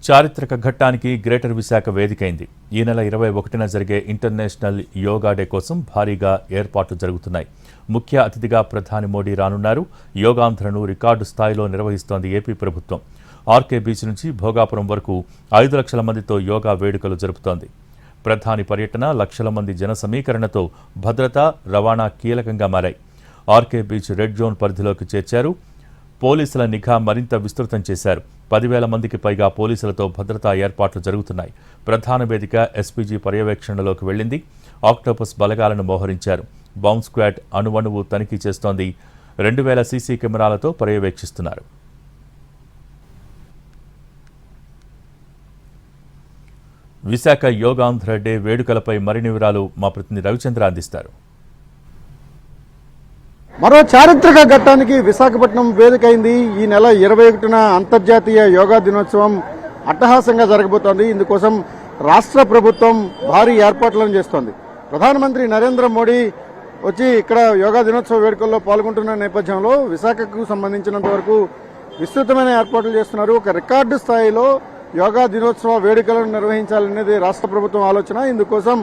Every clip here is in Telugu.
చారిత్రక ఘట్టానికి గ్రేటర్ విశాఖ వేదికైంది. ఈ నెల 21న జరిగే ఇంటర్నేషనల్ యోగా డే కోసం భారీగా ఏర్పాట్లు జరుగుతున్నాయి. ముఖ్య అతిథిగా ప్రధాని మోడీ రానున్నారు. యోగాంధ్రను రికార్డు స్థాయిలో నిర్వహిస్తోంది ఏపీ ప్రభుత్వం. ఆర్కే బీచ్ నుంచి భోగాపురం వరకు 5 లక్షల మందితో యోగా వేడుకలు జరుపుతోంది. ప్రధాని పర్యటన, లక్షల మంది జన సమీకరణతో భద్రత, రవాణా కీలకంగా మారాయి. ఆర్కే బీచ్ రెడ్ జోన్ పరిధిలోకి చేర్చారు. పోలీసుల నిఘా మరింత విస్తృతం చేశారు. 10,000 మందికి పైగా పోలీసులతో భద్రతా ఏర్పాట్లు జరుగుతున్నాయి. ప్రధాన వేదిక ఎస్పీజీ పర్యవేక్షణలోకి వెళ్లింది. ఆక్టోపస్ బలగాలను మోహరించారు. బాంబ్ స్క్వాడ్ అణువణువు తనిఖీ చేస్తోంది. 2,000 సీసీ కెమెరాలతో పర్యవేక్షిస్తున్నారు. విశాఖ యోగాంధ్ర డే వేడుకలపై మరిన్ని వివరాలు మా ప్రతినిధి రవిచంద్ర అందిస్తారు. మరో చారిత్రక ఘట్టానికి విశాఖపట్నం వేదికైంది. ఈ నెల 21న అంతర్జాతీయ యోగా దినోత్సవం అట్టహాసంగా జరగబోతోంది. ఇందుకోసం రాష్ట్ర ప్రభుత్వం భారీ ఏర్పాట్లను చేస్తోంది. ప్రధానమంత్రి నరేంద్ర మోడీ వచ్చి ఇక్కడ యోగా దినోత్సవ వేడుకల్లో పాల్గొంటున్న నేపథ్యంలో విశాఖకు సంబంధించినంత వరకు విస్తృతమైన ఏర్పాట్లు చేస్తున్నారు. ఒక రికార్డు స్థాయిలో యోగా దినోత్సవ వేడుకలను నిర్వహించాలనేది రాష్ట్ర ప్రభుత్వం ఆలోచన. ఇందుకోసం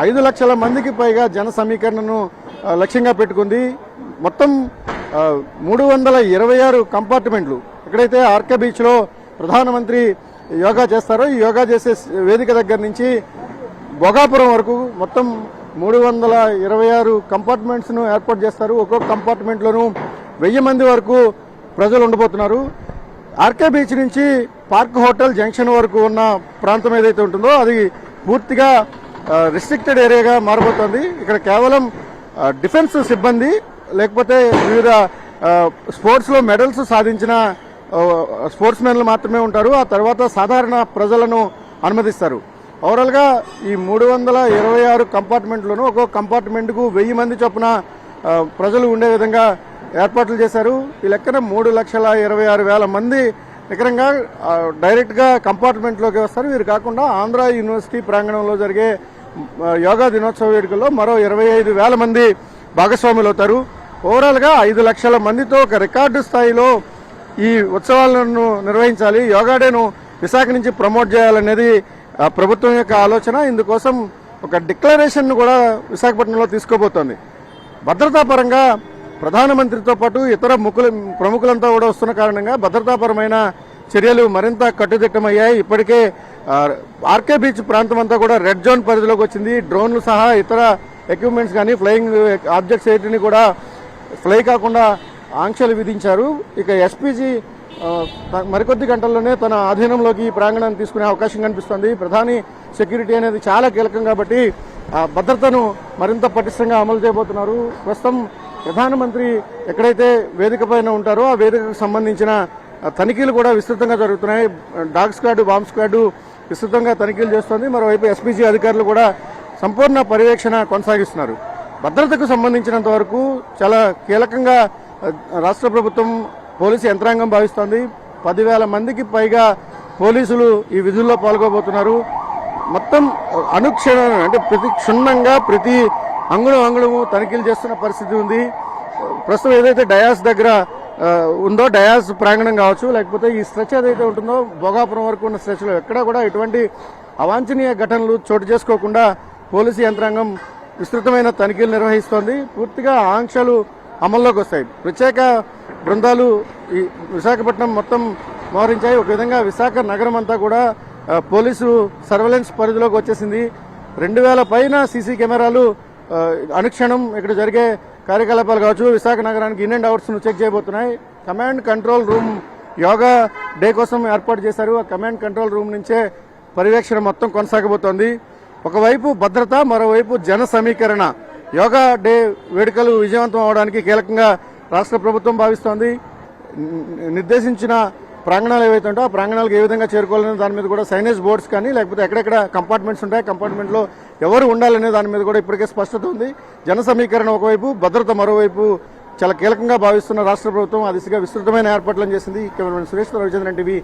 5 లక్షల మందికి పైగా జన సమీకరణను లక్ష్యంగా పెట్టుకుంది. మొత్తం 326 కంపార్ట్మెంట్లు ఎక్కడైతే ఆర్కే బీచ్లో ప్రధానమంత్రి యోగా చేస్తారో ఈ యోగా చేసే వేదిక దగ్గర నుంచి భోగాపురం వరకు మొత్తం 326 కంపార్ట్మెంట్స్ను ఏర్పాటు చేస్తారు. ఒక్కొక్క కంపార్ట్మెంట్లోనూ 1000 మంది వరకు ప్రజలు ఉండబోతున్నారు. ఆర్కే బీచ్ నుంచి పార్క్ హోటల్ జంక్షన్ వరకు ఉన్న ప్రాంతం ఏదైతే ఉంటుందో అది పూర్తిగా రిస్ట్రిక్టెడ్ ఏరియాగా మారబోతోంది. ఇక్కడ కేవలం డిఫెన్స్ సిబ్బంది లేకపోతే వివిధ స్పోర్ట్స్లో మెడల్స్ సాధించిన స్పోర్ట్స్ మెన్లు మాత్రమే ఉంటారు. ఆ తర్వాత సాధారణ ప్రజలను అనుమతిస్తారు. ఓవరాల్గా ఈ 326 కంపార్ట్మెంట్లను ఒక్కొక్క కంపార్ట్మెంట్కు 1000 మంది చొప్పున ప్రజలు ఉండే విధంగా ఏర్పాట్లు చేశారు. ఈ లెక్కన 3,26,000 మంది నికరంగా డైరెక్ట్గా కంపార్ట్మెంట్లోకి వస్తారు. వీరు కాకుండా ఆంధ్ర యూనివర్సిటీ ప్రాంగణంలో జరిగే యోగా దినోత్సవ వేడుకల్లో మరో 25,000 మంది భాగస్వాములు అవుతారు. ఓవరాల్గా 5 లక్షల మందితో ఒక రికార్డు స్థాయిలో ఈ ఉత్సవాలను నిర్వహించాలి. యోగా డేను విశాఖ నుంచి ప్రమోట్ చేయాలనేది ప్రభుత్వం యొక్క ఆలోచన. ఇందుకోసం ఒక డిక్లరేషన్ను కూడా విశాఖపట్నంలో తీసుకోబోతోంది. భద్రతా పరంగా ప్రధానమంత్రితో పాటు ఇతర ప్రముఖులంతా కూడా వస్తున్న కారణంగా భద్రతాపరమైన చర్యలు మరింత కట్టుదిట్టమయ్యాయి. ఇప్పటికే ఆర్కే బీచ్ ప్రాంతం అంతా కూడా రెడ్ జోన్ పరిధిలోకి వచ్చింది. డ్రోన్లు సహా ఇతర ఎక్విప్మెంట్స్ కానీ ఫ్లయింగ్ ఆబ్జెక్ట్స్ ఏటిని కూడా ఫ్లై కాకుండా ఆంక్షలు విధించారు. ఇక ఎస్పీజీ మరికొద్ది గంటల్లోనే తన ఆధీనంలోకి ఈ ప్రాంగణాన్ని తీసుకునే అవకాశం కనిపిస్తోంది. ప్రధాని సెక్యూరిటీ అనేది చాలా కీలకం కాబట్టి భద్రతను మరింత పటిష్టంగా అమలు చేయబోతున్నారు. ప్రస్తుతం ప్రధానమంత్రి ఎక్కడైతే వేదిక పైన ఉంటారో ఆ వేదికకు సంబంధించిన తనిఖీలు కూడా విస్తృతంగా జరుగుతున్నాయి. డాగ్ స్క్వాడ్, బాంబ్ స్క్వాడ్ విస్తృతంగా తనిఖీలు చేస్తోంది. మరోవైపు ఎస్పీజీ అధికారులు కూడా సంపూర్ణ పర్యవేక్షణ కొనసాగిస్తున్నారు. భద్రతకు సంబంధించినంత వరకు చాలా కీలకంగా రాష్ట్ర ప్రభుత్వం పోలీసు యంత్రాంగం భావిస్తోంది. 10,000 మందికి పైగా పోలీసులు ఈ విధుల్లో పాల్గొబోతున్నారు. మొత్తం అనుక్షణం అంటే ప్రతి క్షుణ్ణంగా ప్రతి అంగుళము తనిఖీలు చేస్తున్న పరిస్థితి ఉంది. ప్రస్తుతం ఏదైతే డయాస్ దగ్గర ఉందో డయాస్ ప్రాంగణం కావచ్చు, లేకపోతే ఈ స్ట్రెచ్ ఏదైతే ఉంటుందో భోగాపురం వరకు ఉన్న స్ట్రెచ్లో ఎక్కడా కూడా ఎటువంటి అవాంఛనీయ ఘటనలు చోటు చేసుకోకుండా పోలీసు యంత్రాంగం విస్తృతమైన తనిఖీలు నిర్వహిస్తోంది. పూర్తిగా ఆంక్షలు అమల్లోకి వస్తాయి. ప్రత్యేక బృందాలు ఈ విశాఖపట్నం మొత్తం మోహరించాయి. ఒక విధంగా విశాఖ నగరం అంతా కూడా పోలీసు సర్వేలెన్స్ పరిధిలోకి వచ్చేసింది. 2,000 పైన సీసీ కెమెరాలు అనుక్షణం ఇక్కడ జరిగే కార్యకలాపాలు కావచ్చు విశాఖ నగరానికి ఇన్ అండ్ అవుట్స్ను చెక్ చేయబోతున్నాయి. Command control room yoga day కోసం ఏర్పాటు చేశారు. ఆ కమాండ్ కంట్రోల్ రూమ్ నుంచే పర్యవేక్షణ మొత్తం కొనసాగబోతోంది. ఒకవైపు భద్రత, మరోవైపు జన సమీకరణ. యోగా డే వేడుకలు విజయవంతం అవడానికి కీలకంగా రాష్ట్ర ప్రభుత్వం భావిస్తోంది. నిర్దేశించిన ప్రాంగణాలు ఏవైతే ఉంటాయో ఆ ప్రాంగణాలకు ఏ విధంగా చేరుకోవాలనే దాని మీద కూడా సైనేజ్ బోర్డ్స్ కానీ లేకపోతే ఎక్కడెక్కడ కంపార్ట్మెంట్స్ ఉంటాయి, కంపార్ట్మెంట్లో ఎవరు ఉండాలనే దాని మీద కూడా ఇప్పటికే స్పష్టత ఉంది. జన సమీకరణ ఒకవైపు, భద్రత మరోవైపు చాలా కీలకంగా భావిస్తున్న రాష్ట్ర ప్రభుత్వం ఆ దిశగా విస్తృతమైన ఏర్పాట్లను చేసింది. Cameraman Suresh, Ravichandran TV.